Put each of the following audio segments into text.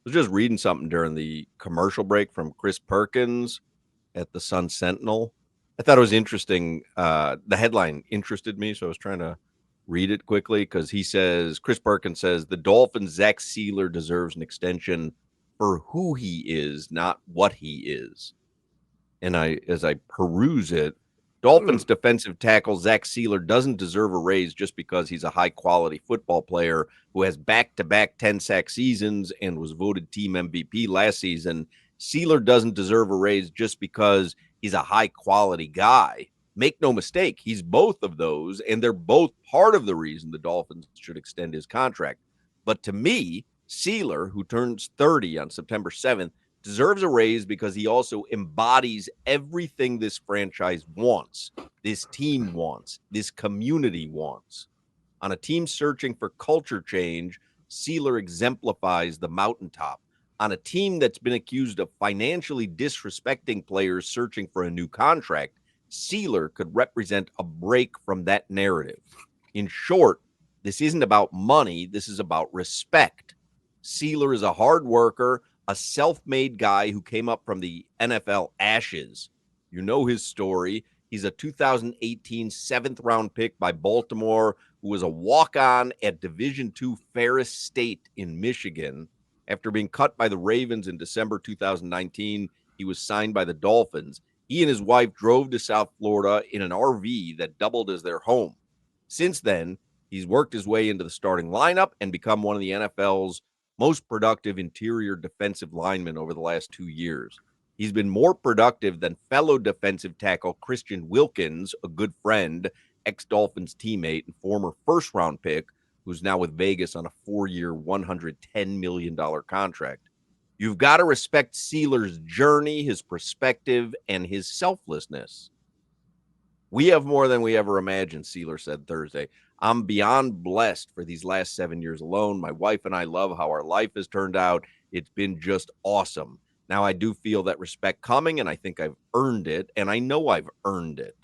was just reading something during the commercial break from Chris Perkins at the Sun Sentinel. I thought it was interesting. The headline interested me, so I was trying to read it quickly because Chris Perkins says, the Dolphins' Zach Sieler deserves an extension for who he is, not what he is. And as I peruse it, Dolphins defensive tackle Zach Sieler doesn't deserve a raise just because he's a high quality football player who has back-to-back 10-sack seasons and was voted team MVP last season. Sieler doesn't deserve a raise just because he's a high quality guy. Make no mistake, he's both of those, and they're both part of the reason the Dolphins should extend his contract. But to me, Sieler, who turns 30 on September 7th, deserves a raise because he also embodies everything this franchise wants, this team wants, this community wants. On a team searching for culture change, Sieler exemplifies the mountaintop. On a team that's been accused of financially disrespecting players searching for a new contract, Sieler could represent a break from that narrative. In short, this isn't about money. This is about respect. Sieler is a hard worker, a self-made guy who came up from the NFL ashes. You know his story. He's a 2018 seventh-round pick by Baltimore who was a walk-on at Division II Ferris State in Michigan. After being cut by the Ravens in December 2019, he was signed by the Dolphins. He and his wife drove to South Florida in an RV that doubled as their home. Since then, he's worked his way into the starting lineup and become one of the NFL's most productive interior defensive linemen over the last 2 years. He's been more productive than fellow defensive tackle Christian Wilkins, a good friend, ex-Dolphins teammate, and former first-round pick, who's now with Vegas on a 4-year, $110 million contract. You've got to respect Sieler's journey, his perspective, and his selflessness. We have more than we ever imagined, Sieler said Thursday. I'm beyond blessed for these last 7 years alone. My wife and I love how our life has turned out. It's been just awesome. Now I do feel that respect coming, and I think I've earned it, and I know I've earned it.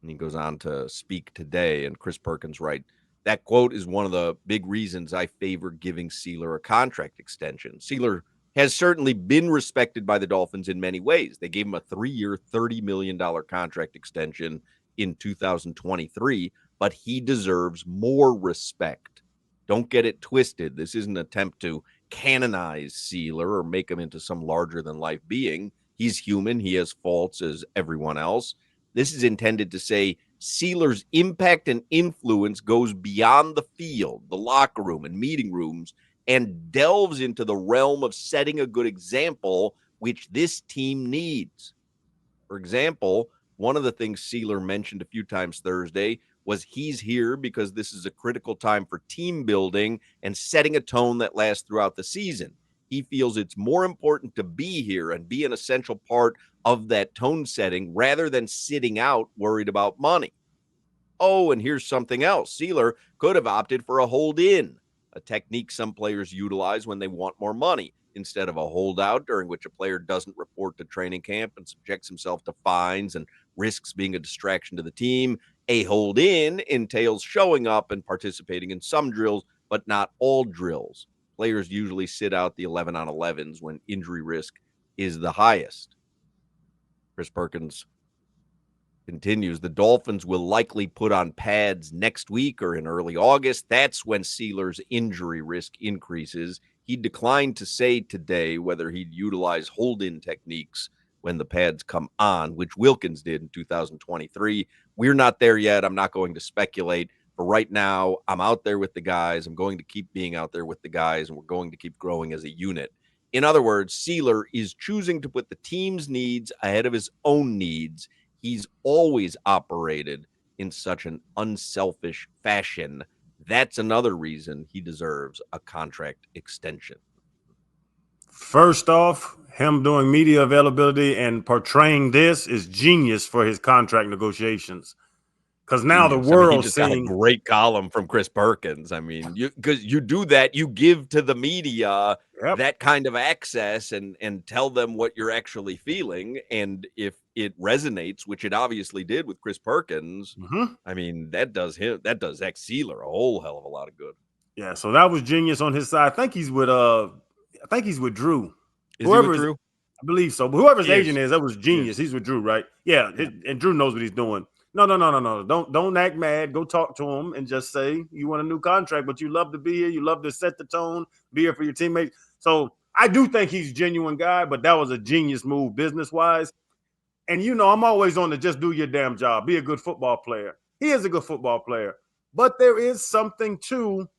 And he goes on to speak today, and Chris Perkins writes, that quote is one of the big reasons I favor giving Sieler a contract extension. Sieler has certainly been respected by the Dolphins in many ways. They gave him a 3-year, $30 million contract extension in 2023, but he deserves more respect. Don't get it twisted. This isn't an attempt to canonize Sieler or make him into some larger-than-life being. He's human. He has faults as everyone else. This is intended to say Sieler's impact and influence goes beyond the field, the locker room, and meeting rooms, and delves into the realm of setting a good example, which this team needs. For example, one of the things Sieler mentioned a few times Thursday was he's here because this is a critical time for team building and setting a tone that lasts throughout the season. He feels it's more important to be here and be an essential part of that tone setting rather than sitting out worried about money. Oh, and here's something else. Sieler could have opted for a hold-in, a technique some players utilize when they want more money, instead of a holdout during which a player doesn't report to training camp and subjects himself to fines and risks being a distraction to the team. A hold-in entails showing up and participating in some drills, but not all drills. Players usually sit out the 11-on-11s when injury risk is the highest. Chris Perkins continues, the Dolphins will likely put on pads next week or in early August. That's when Sieler's injury risk increases. He declined to say today whether he'd utilize hold-in techniques when the pads come on, which Wilkins did in 2023. We're not there yet. I'm not going to speculate. For right now, I'm out there with the guys. I'm going to keep being out there with the guys, and we're going to keep growing as a unit. In other words, Sieler is choosing to put the team's needs ahead of his own needs. He's always operated in such an unselfish fashion. That's another reason he deserves a contract extension. First off, him doing media availability and portraying this is genius for his contract negotiations. Because now the world he just got a great column from Chris Perkins. I mean, because you do that, you give to the media that kind of access and tell them what you're actually feeling. And if it resonates, which it obviously did with Chris Perkins, I mean, that does Zach Sieler a whole hell of a lot of good. Yeah, so that was genius on his side. I think he's with Drew. Is he with His, Drew? I believe so. But whoever's He agent is. is, that was genius. He's with Drew, right? Yeah, and Drew knows what he's doing. No. Don't act mad. Go talk to him and just say you want a new contract, but you love to be here. You love to set the tone, be here for your teammates. So I do think he's a genuine guy, but that was a genius move business-wise. And I'm always on to just do your damn job. Be a good football player. He is a good football player. But there is something to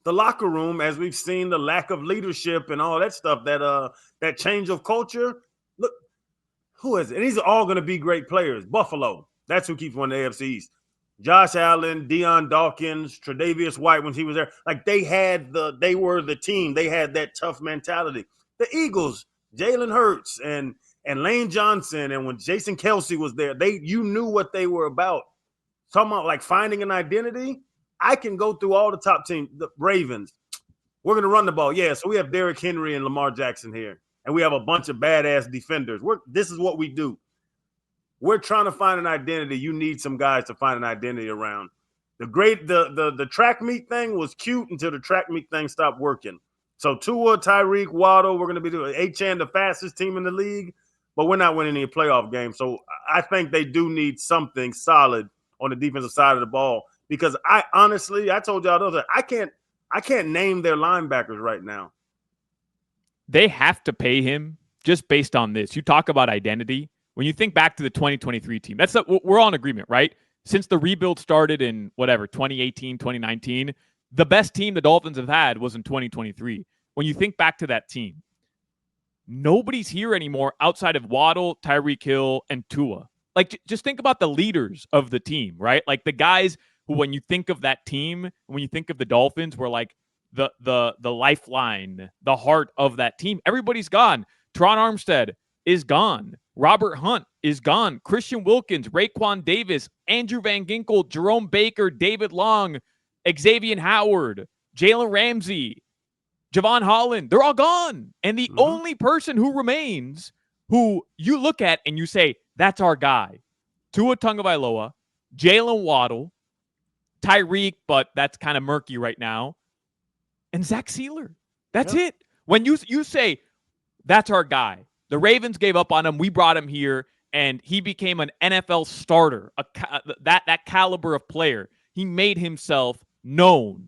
the locker room, as we've seen the lack of leadership and all that stuff, that change of culture. Look, who is it? And these are all going to be great players. Buffalo, that's who keeps winning the AFC East. Josh Allen, Deion Dawkins, Tre'Davious White when he was there. Like they were the team. They had that tough mentality. The Eagles, Jalen Hurts and Lane Johnson, and when Jason Kelsey was there, you knew what they were about. Talking about like finding an identity. I can go through all the top teams. The Ravens, we're going to run the ball. Yeah, so we have Derrick Henry and Lamar Jackson here, and we have a bunch of badass defenders. This is what we do. We're trying to find an identity. You need some guys to find an identity around. The track meet thing was cute until the track meet thing stopped working. So Tua, Tyreek, Waddle, we're going to be doing HN, the fastest team in the league, but we're not winning any playoff games. So I think they do need something solid on the defensive side of the ball. Because I told y'all those, I can't name their linebackers right now. They have to pay him just based on this. You talk about identity. When you think back to the 2023 team, we're all in agreement, right? Since the rebuild started in 2018, 2019, the best team the Dolphins have had was in 2023. When you think back to that team, nobody's here anymore outside of Waddle, Tyreek Hill, and Tua. Like, just think about the leaders of the team, right? Like the guys who, when you think of that team, when you think of the Dolphins, were like the lifeline, the heart of that team. Everybody's gone. Teron Armstead is gone. Robert Hunt is gone. Christian Wilkins, Raekwon Davis, Andrew Van Ginkel, Jerome Baker, David Long, Xavier Howard, Jalen Ramsey, Javon Holland. They're all gone. And the only person who remains, who you look at and you say, that's our guy, Tua Tagovailoa, Jalen Waddle, Tyreek, but that's kind of murky right now, and Zach Sieler. That's it. When you say, that's our guy, the Ravens gave up on him, we brought him here, and he became an NFL starter, that caliber of player. He made himself known.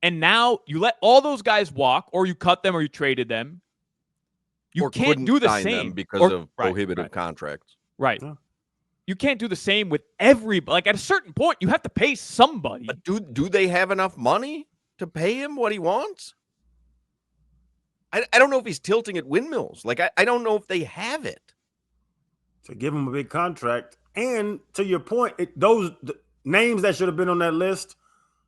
And now you let all those guys walk, or you cut them, or you traded them. You can't do the same because of prohibitive contracts. Right. Yeah. You can't do the same with everybody. Like at a certain point, you have to pay somebody. But do they have enough money to pay him what he wants? I don't know if he's tilting at windmills. Like I don't know if they have it. To give him a big contract. And to your point, those names that should have been on that list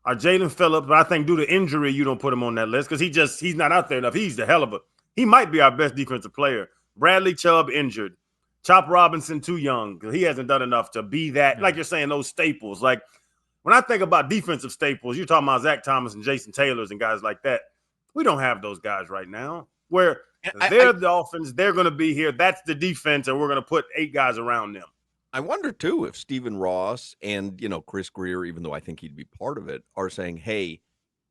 are Jaylen Phillips. But I think due to injury, you don't put him on that list because he's not out there enough. He's the hell of he might be our best defensive player. Bradley Chubb injured. Chop Robinson too young because he hasn't done enough to be that. Like you're saying, those staples. Like when I think about defensive staples, you're talking about Zach Thomas and Jason Taylors and guys like that. We don't have those guys right now. Where they're the Dolphins, they're going to be here. That's the defense, and we're going to put 8 guys around them. I wonder too if Stephen Ross and Chris Grier, even though I think he'd be part of it, are saying, "Hey,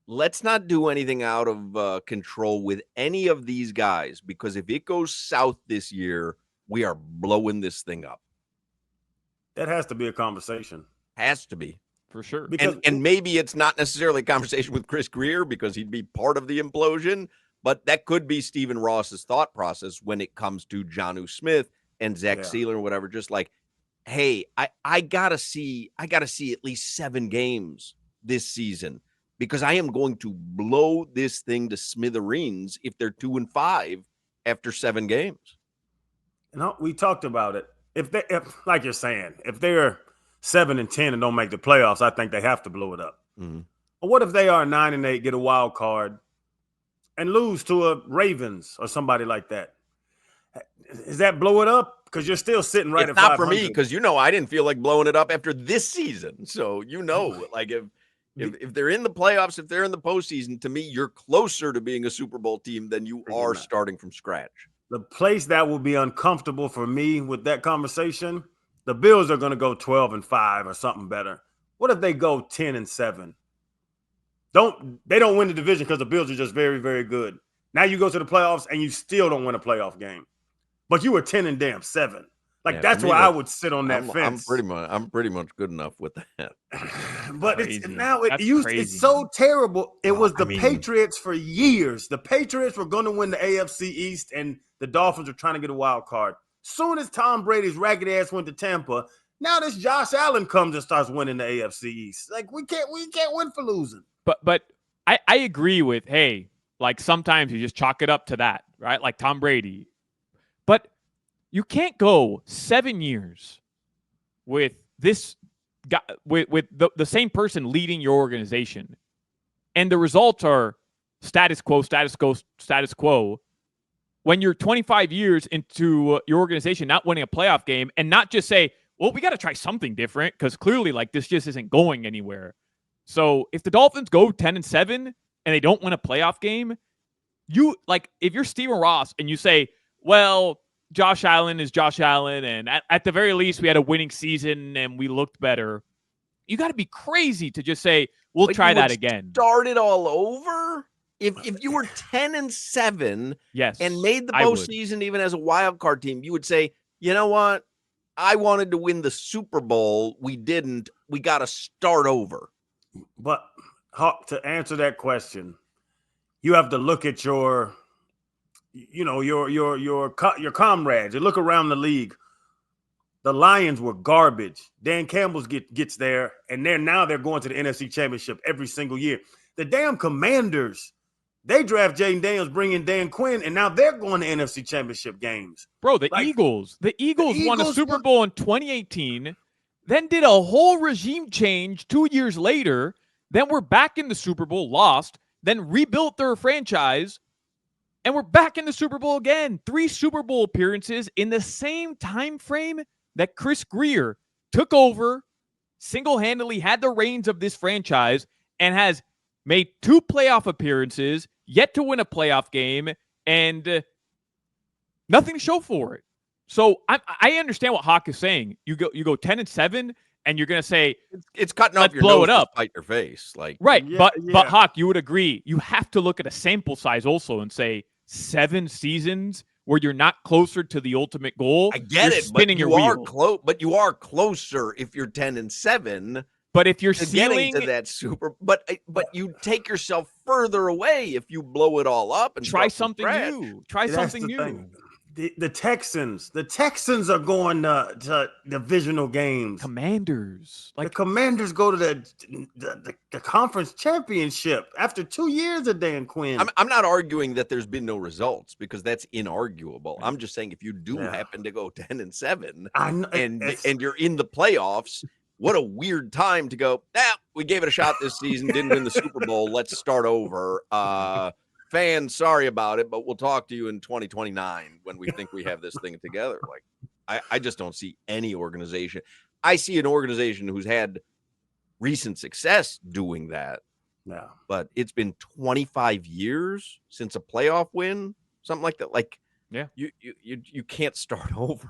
let's not do anything out of control with any of these guys because if it goes south this year, we are blowing this thing up." That has to be a conversation. Has to be. For sure. And maybe it's not necessarily a conversation with Chris Grier because he'd be part of the implosion, but that could be Stephen Ross's thought process when it comes to Jonnu Smith and Zach Sieler or whatever. Just like, hey, I gotta see at least 7 games this season because I am going to blow this thing to smithereens if they're 2-5 after 7 games. We talked about it. If like you're saying, if they're 7-10 and don't make the playoffs, I think they have to blow it up. Mm-hmm. But what if they are 9-8, get a wild card, and lose to a Ravens or somebody like that? Is that blow it up? Because you're still sitting right at 500. It's not for me because I didn't feel like blowing it up after this season. So like if they're in the playoffs, if they're in the postseason, to me, you're closer to being a Super Bowl team than you are starting from scratch. The place that will be uncomfortable for me with that conversation, the Bills are going to go 12-5 or something better. What if they go 10-7? They don't win the division because the Bills are just very, very good. Now you go to the playoffs and you still don't win a playoff game. But you were 10-7. Like, that's where I would sit on that fence. I'm pretty much good enough with that. But it's so terrible. It was the Patriots for years. The Patriots were going to win the AFC East, and the Dolphins were trying to get a wild card. Soon as Tom Brady's ragged ass went to Tampa, now this Josh Allen comes and starts winning the AFC East. Like, we can't win for losing. But I agree with, hey, like sometimes you just chalk it up to that, right? Like Tom Brady. But you can't go 7 years with this guy, with the same person leading your organization, and the results are status quo, when you're 25 years into your organization not winning a playoff game, and not just say, well, we got to try something different because clearly, like, this just isn't going anywhere. So if the Dolphins go 10-7 and they don't win a playoff game, if you're Steven Ross and you say, well, Josh Allen is Josh Allen, and at the very least, we had a winning season and we looked better. You got to be crazy to just say, we'll try that again. Start it all over? If you were 10-7 yes, and made the postseason even as a wild card team, you would say, you know what? I wanted to win the Super Bowl. We didn't. We got to start over. But, Hawk, to answer that question, you have to look at your comrades. You look around the league. The Lions were garbage. Dan Campbell's gets there, and they're going to the NFC Championship every single year. The damn Commanders, they draft Jaden Daniels, bring in Dan Quinn, and now they're going to NFC Championship games. Bro, the Eagles won a Super Bowl in 2018, then did a whole regime change 2 years later, then we're back in the Super Bowl, lost, then rebuilt their franchise, and we're back in the Super Bowl again. 3 Super Bowl appearances in the same time frame that Chris Grier took over, single-handedly had the reins of this franchise, and has made 2 playoff appearances, yet to win a playoff game, and nothing to show for it. So I understand what Hawk is saying. You go 10-7, and you're going to say it's cutting off your blow nose it up, to spite your face, like right. Yeah, but Hawk, you would agree. You have to look at a sample size also and say 7 seasons where you're not closer to the ultimate goal. I get it, spinning but your wheel. But you are closer if you're 10-7. But if you're ceiling to that super, but you take yourself further away if you blow it all up and try something new. Try something new. The Texans are going to divisional games. Commanders, the Commanders go to the conference championship after 2 years of Dan Quinn. I'm not arguing that there's been no results because that's inarguable. I'm just saying if you do happen to go 10-7 and you're in the playoffs, what a weird time to go. We gave it a shot this season, didn't win the Super Bowl. Let's start over. Fans, sorry about it, but we'll talk to you in 2029 when we think we have this thing together. Like, I just don't see any organization. I see an organization who's had recent success doing that. Yeah. But it's been 25 years since a playoff win, something like that. Like, yeah, you can't start over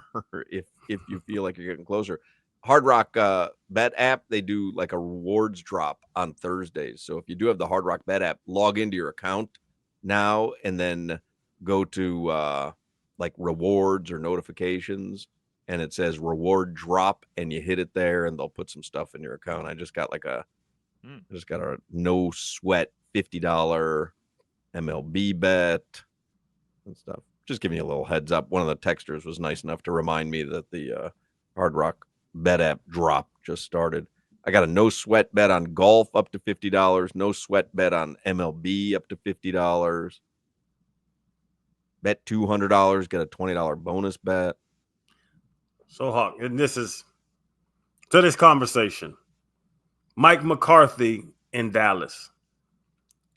if you feel like you're getting closer. Hard Rock Bet app, they do like a rewards drop on Thursdays. So if you do have the Hard Rock Bet app, log into your account now and then go to like rewards or notifications, and it says reward drop, and you hit it there and they'll put some stuff in your account. I just got a no sweat $50 MLB bet and stuff. Just giving you a little heads up. One of the texters was nice enough to remind me that the Hard Rock Bet app drop just started. I got a no sweat bet on golf up to $50. No sweat bet on MLB up to $50. Bet $200, get a $20 bonus bet. So, Hawk, and this is to this conversation. Mike McCarthy in Dallas.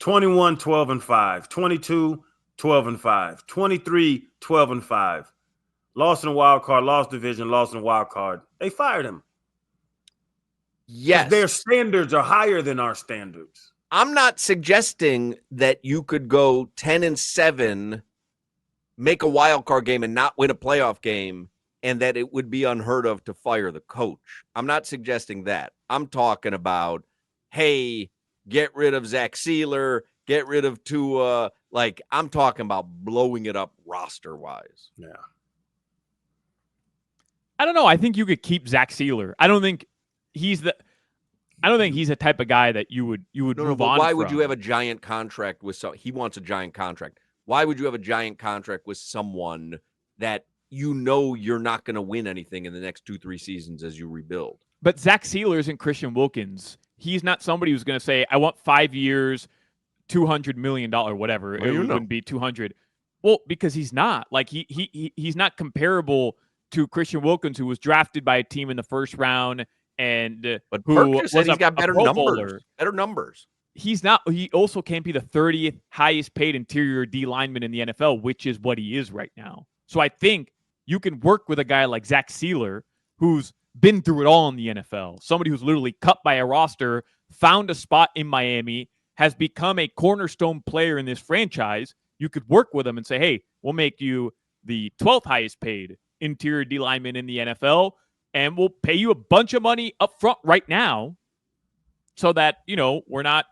21, 12-5. 22, 12-5. 23, 12-5. Lost in a wild card, lost division, lost in a wild card. They fired him. Yes. Their standards are higher than our standards. I'm not suggesting that you could go 10-7, make a wild card game and not win a playoff game, and that it would be unheard of to fire the coach. I'm not suggesting that. I'm talking about, hey, get rid of Zach Sieler, get rid of Tua. Like, I'm talking about blowing it up roster-wise. Yeah. I don't know. I think you could keep Zach Sieler. I don't think he's the type of guy that you would move on. Why would you have a giant contract with he wants a giant contract? Why would you have a giant contract with someone that you know you're not going to win anything in the next 2-3 seasons as you rebuild? But Zach Sieler isn't Christian Wilkins. He's not somebody who's going to say, I want 5 years, $200 million, whatever. Well, it wouldn't be 200. Well, because he's not. Like, he's not comparable to Christian Wilkins, who was drafted by a team in the first round and but who Perkins said he's got better numbers. Bowler. Better numbers. He's not. He also can't be the 30th highest paid interior D lineman in the NFL, which is what he is right now. So I think you can work with a guy like Zach Sieler, who's been through it all in the NFL, somebody who's literally cut by a roster, found a spot in Miami, has become a cornerstone player in this franchise. You could work with him and say, hey, we'll make you the 12th highest paid interior D lineman in the NFL, and we'll pay you a bunch of money up front right now so that, we're not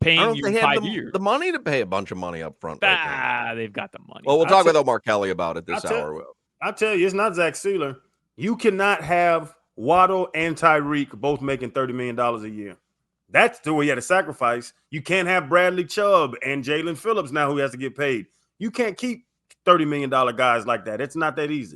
paying you 5 years. The money to pay a bunch of money up front. They've got the money. Well, we'll talk with Omar Kelly about it this hour. I'll tell you, it's not Zach Sieler. You cannot have Waddle and Tyreek both making $30 million a year. That's the way you had to sacrifice. You can't have Bradley Chubb and Jaylen Phillips now who has to get paid. You can't keep $30 million guys like that. It's not that easy.